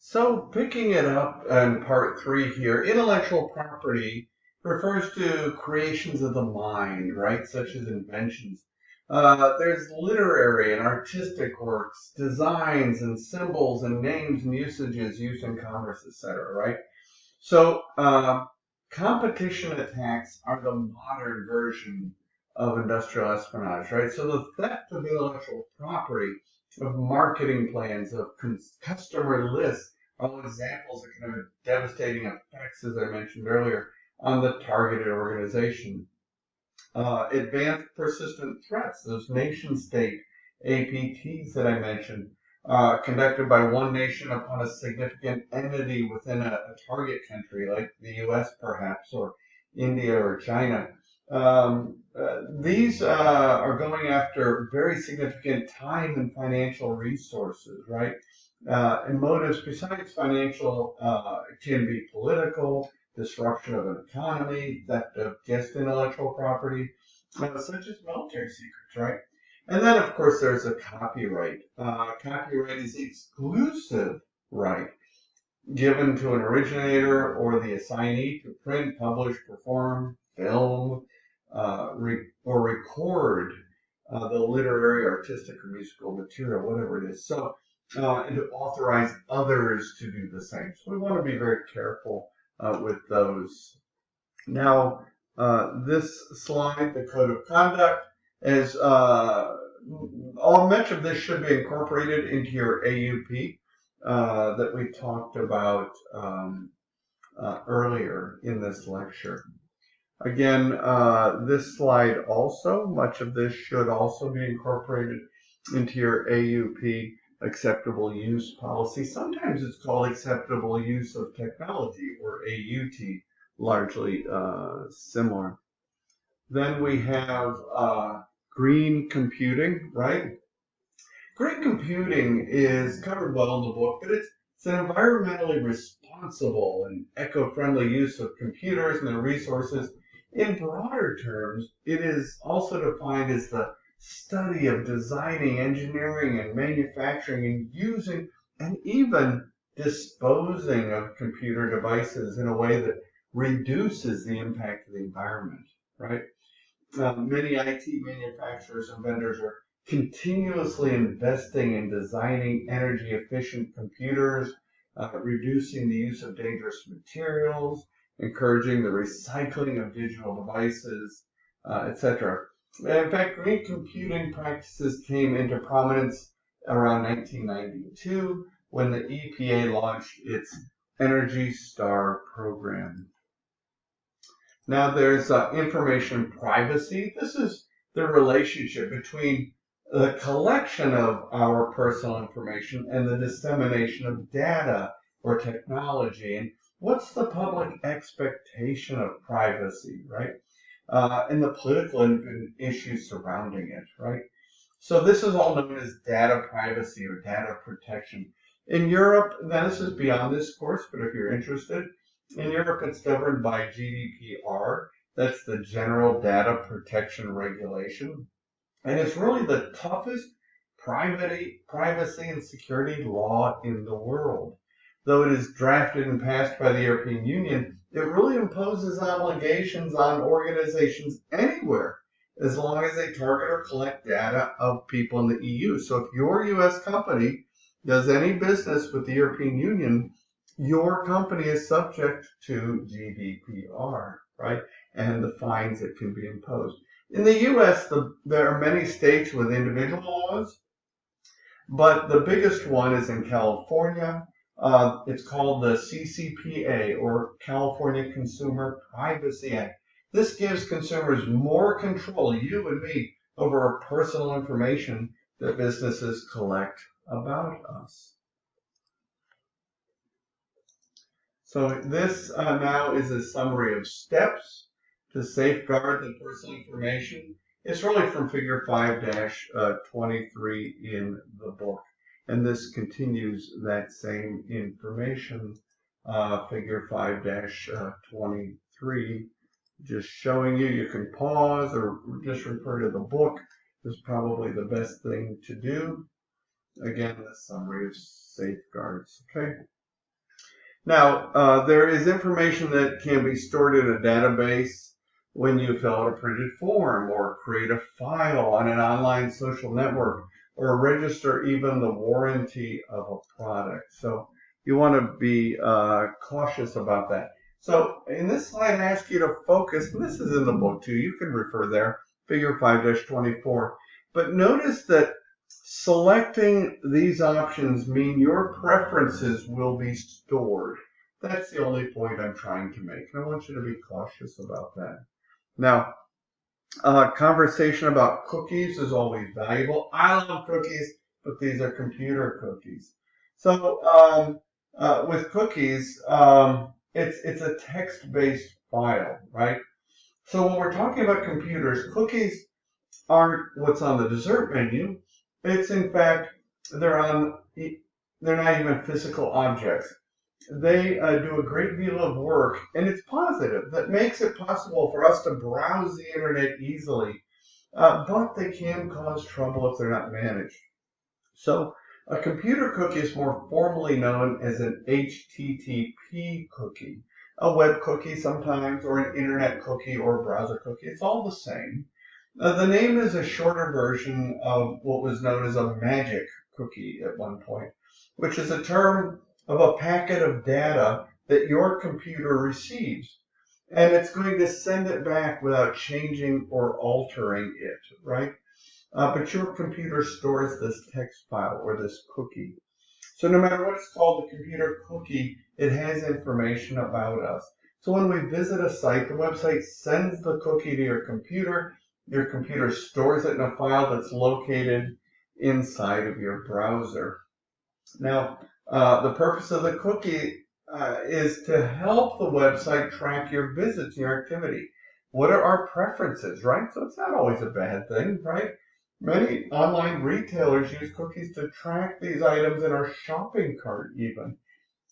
So, picking it up in part three here, intellectual property refers to creations of the mind, right, such as inventions. There's literary and artistic works, designs and symbols and names and usages used in commerce, etc., right? So, competition attacks are the modern version of industrial espionage, right? So, the theft of intellectual property, of marketing plans, of customer lists, are all examples of kind of devastating effects, as I mentioned earlier, on the targeted organization. Advanced persistent threats, those nation state APTs that I mentioned, conducted by one nation upon a significant entity within a target country, like the US perhaps, or India or China. These are going after very significant time and financial resources, right? And motives besides financial can be political, disruption of an economy, theft of guest intellectual property, such as military secrets, right? And then, of course, there's a copyright. Copyright is the exclusive right given to an originator or the assignee to print, publish, perform, film, or record the literary, artistic, or musical material, whatever it is. So, and to authorize others to do the same. So we want to be very careful with those. Now, this slide, the code of conduct, is much of this should be incorporated into your AUP that we talked about earlier in this lecture. Again, this slide also, much of this should also be incorporated into your AUP acceptable use policy. Sometimes it's called acceptable use of technology, or AUT, largely similar. Then we have green computing, right? Green computing is covered well in the book, but it's an environmentally responsible and eco-friendly use of computers and their resources. In broader terms, it is also defined as the study of designing, engineering, and manufacturing and using and even disposing of computer devices in a way that reduces the impact of the environment, right? Many IT manufacturers and vendors are continuously investing in designing energy efficient computers, reducing the use of dangerous materials, encouraging the recycling of digital devices, etc. In fact, green computing practices came into prominence around 1992 when the EPA launched its Energy Star program. Now there's information privacy. This is the relationship between the collection of our personal information and the dissemination of data or technology. And what's the public expectation of privacy, right? And the political issues surrounding it, right? So this is all known as data privacy or data protection. In Europe, now this is beyond this course, but if you're interested, in Europe it's governed by GDPR. That's the General Data Protection Regulation. And it's really the toughest privacy and security law in the world. Though it is drafted and passed by the European Union, it really imposes obligations on organizations anywhere as long as they target or collect data of people in the EU. So if your U.S. company does any business with the European Union, your company is subject to GDPR, right? And the fines that can be imposed. In the U.S., there are many states with individual laws, but the biggest one is in California. It's called the CCPA, or California Consumer Privacy Act. This gives consumers more control, you and me, over our personal information that businesses collect about us. So this now is a summary of steps to safeguard the personal information. It's really from figure 5-23 in the book. And this continues that same information, figure 5-23, just showing you can pause or just refer to the book is probably the best thing to do. Again, the summary of safeguards, okay? Now, there is information that can be stored in a database when you fill out a printed form or create a file on an online social network or register even the warranty of a product. So you want to be cautious about that. So in this slide, I ask you to focus, and this is in the book too, you can refer there, figure 5-24. But notice that selecting these options mean your preferences will be stored. That's the only point I'm trying to make. And I want you to be cautious about that. Now, conversation about cookies is always valuable. I love cookies, but these are computer cookies. So with cookies, it's a text-based file, right? So when we're talking about computers, cookies aren't what's on the dessert menu. It's in fact, they're not even physical objects. They do a great deal of work, and it's positive. That makes it possible for us to browse the internet easily, but they can cause trouble if they're not managed. So a computer cookie is more formally known as an HTTP cookie, a web cookie sometimes, or an internet cookie or a browser cookie. It's all the same. The name is a shorter version of what was known as a magic cookie at one point, which is a term of a packet of data that your computer receives. And it's going to send it back without changing or altering it, right? But your computer stores this text file or this cookie. So no matter what it's called, the computer cookie, it has information about us. So when we visit a site, the website sends the cookie to your computer stores it in a file that's located inside of your browser. Now, the purpose of the cookie is to help the website track your visits, your activity. What are our preferences, right? So it's not always a bad thing, right? Many online retailers use cookies to track these items in our shopping cart even,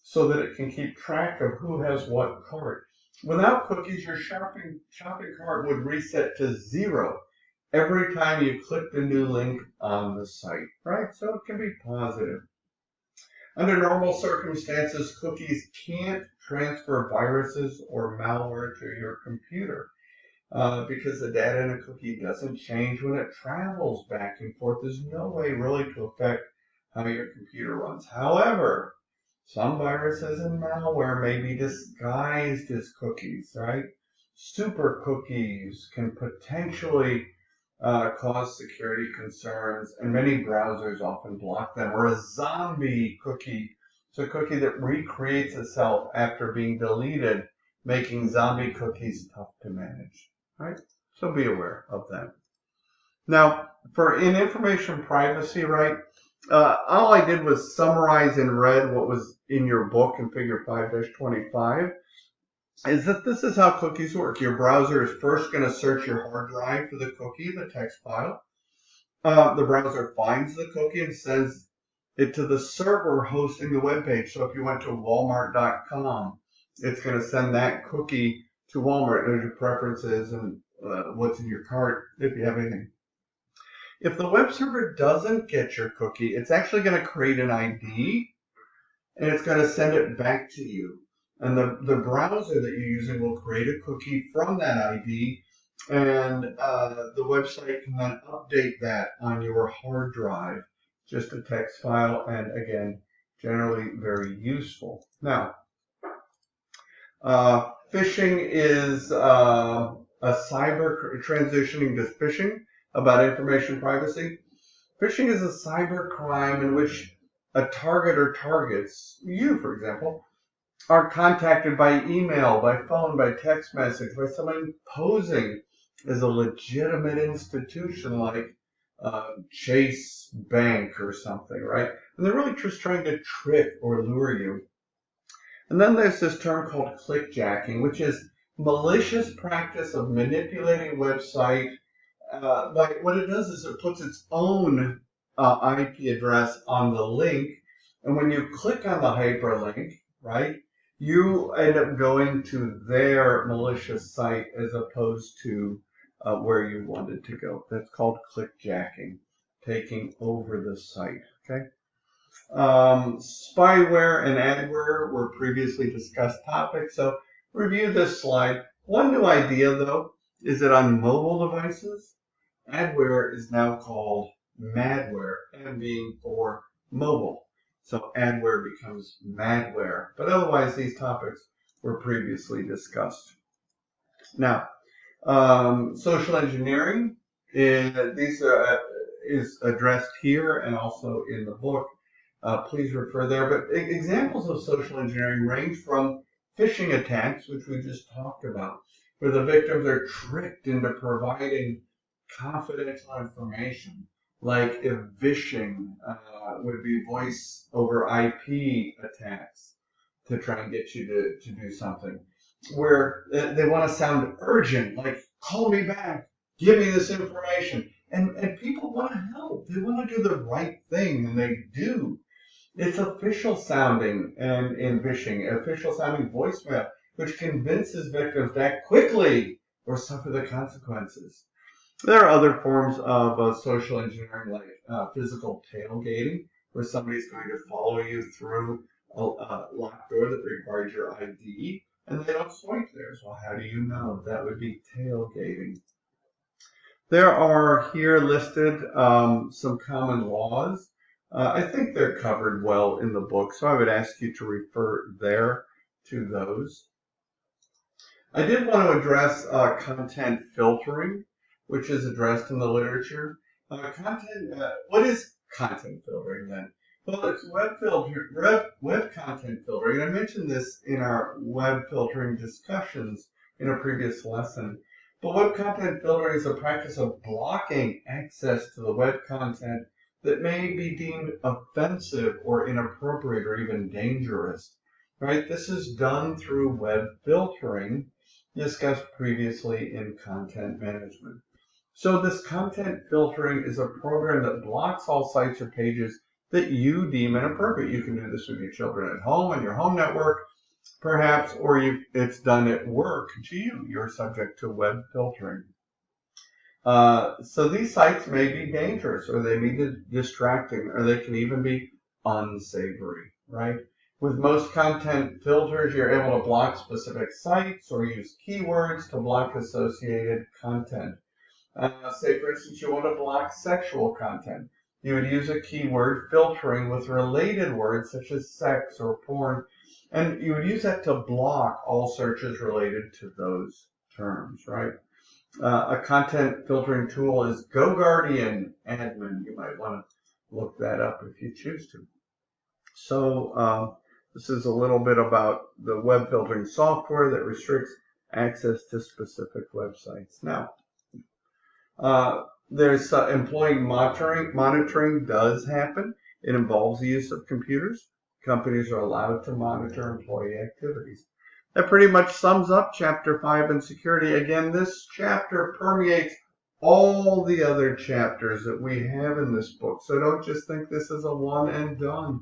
so that it can keep track of who has what cart. Without cookies, your shopping cart would reset to 0 every time you clicked a new link on the site, right? So it can be positive. Under normal circumstances, cookies can't transfer viruses or malware to your computer because the data in a cookie doesn't change when it travels back and forth. There's no way really to affect how your computer runs. However, some viruses and malware may be disguised as cookies, right? Super cookies can potentially cause security concerns, and many browsers often block them. Or a zombie cookie, it's a cookie that recreates itself after being deleted, making zombie cookies tough to manage, right? So be aware of that. Now, in information privacy, right, all I did was summarize in red what was in your book in figure 5-25, is that this is how cookies work. Your browser is first going to search your hard drive for the cookie, the text file. The browser finds the cookie and sends it to the server hosting the web page. So if you went to walmart.com, it's going to send that cookie to Walmart. There's your preferences and what's in your cart if you have anything. If the web server doesn't get your cookie, it's actually going to create an ID and it's going to send it back to you. And the browser that you're using will create a cookie from that ID, and the website can then update that on your hard drive. Just a text file, and again, generally very useful. Now, phishing is a cyber transitioning to phishing about information privacy. Phishing is a cyber crime in which a target or targets, you for example, are contacted by email, by phone, by text message, by someone posing as a legitimate institution like Chase Bank or something, right? And they're really just trying to trick or lure you. And then there's this term called clickjacking, which is malicious practice of manipulating website. Like what it does is it puts its own IP address on the link, and when you click on the hyperlink, right, you end up going to their malicious site as opposed to where you wanted to go. That's called clickjacking, taking over the site. Okay. Spyware and adware were previously discussed topics, so review this slide. One new idea, though, is that on mobile devices, adware is now called madware, M being for mobile. So adware becomes madware, but otherwise these topics were previously discussed. Now, social engineering is addressed here and also in the book. Please refer there. But examples of social engineering range from phishing attacks, which we just talked about, where the victims are tricked into providing confidential information, like phishing would be voice over IP attacks to try and get you to do something, where they want to sound urgent, like call me back, give me this information. And people want to help. They want to do the right thing, and they do. It's official sounding and in phishing, official sounding voicemail, which convinces victims to act quickly or suffer the consequences. There are other forms of social engineering, like physical tailgating, where somebody's going to follow you through a locked door that requires your ID, and they don't swipe theirs. Well, how do you know? That would be tailgating. There are here listed some common laws. I think they're covered well in the book, so I would ask you to refer there to those. I did want to address content filtering, which is addressed in the literature. What is content filtering then? Well, it's web content filtering. And I mentioned this in our web filtering discussions in a previous lesson. But web content filtering is a practice of blocking access to the web content that may be deemed offensive or inappropriate or even dangerous. Right? This is done through web filtering, discussed previously in content management. So this content filtering is a program that blocks all sites or pages that you deem inappropriate. You can do this with your children at home, on your home network, perhaps, or it's done at work to you. You're subject to web filtering. So these sites may be dangerous, or they may be distracting, or they can even be unsavory, right? With most content filters, you're able to block specific sites or use keywords to block associated content. Say, for instance, you want to block sexual content. You would use a keyword filtering with related words such as sex or porn, and you would use that to block all searches related to those terms, right? A content filtering tool is GoGuardian Admin. You might want to look that up if you choose to. So this is a little bit about the web filtering software that restricts access to specific websites. Now, there's employee monitoring does happen. It involves the use of computers. Companies are allowed to monitor employee activities. That pretty much sums up Chapter 5 in security. Again, this chapter permeates all the other chapters that we have in this book. So don't just think this is a one and done.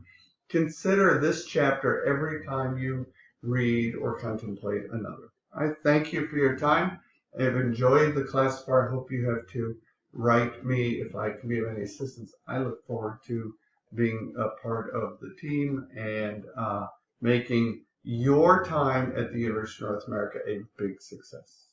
Consider this chapter every time you read or contemplate another. I thank you for your time. I've enjoyed the class so far. I hope you have too. Write me if I can be of any assistance. I look forward to being a part of the team and making your time at the University of North America a big success.